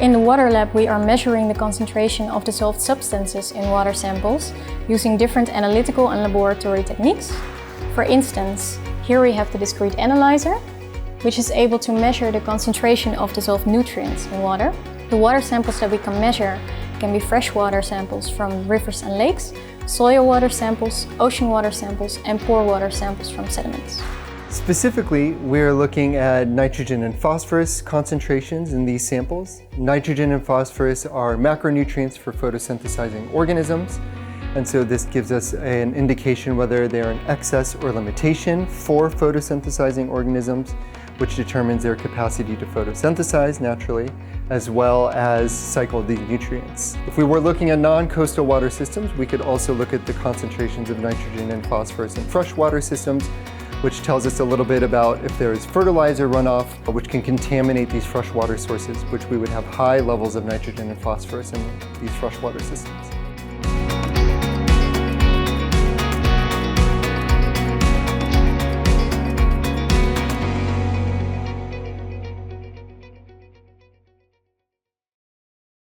in the water lab, we are measuring the concentration of dissolved substances in water samples using different analytical and laboratory techniques. For instance, here we have the discrete analyzer, which is able to measure the concentration of dissolved nutrients in water. The water samples that we can measure can be freshwater samples from rivers and lakes, soil water samples, ocean water samples, and pore water samples from sediments. Specifically, we're looking at nitrogen and phosphorus concentrations in these samples. Nitrogen and phosphorus are macronutrients for photosynthesizing organisms, and so this gives us an indication whether they're in excess or limitation for photosynthesizing organisms, which determines their capacity to photosynthesize naturally, as well as cycle these nutrients. If we were looking at non-coastal water systems, we could also look at the concentrations of nitrogen and phosphorus in freshwater systems, which tells us a little bit about if there is fertilizer runoff, which can contaminate these freshwater sources, which we would have high levels of nitrogen and phosphorus in these freshwater systems.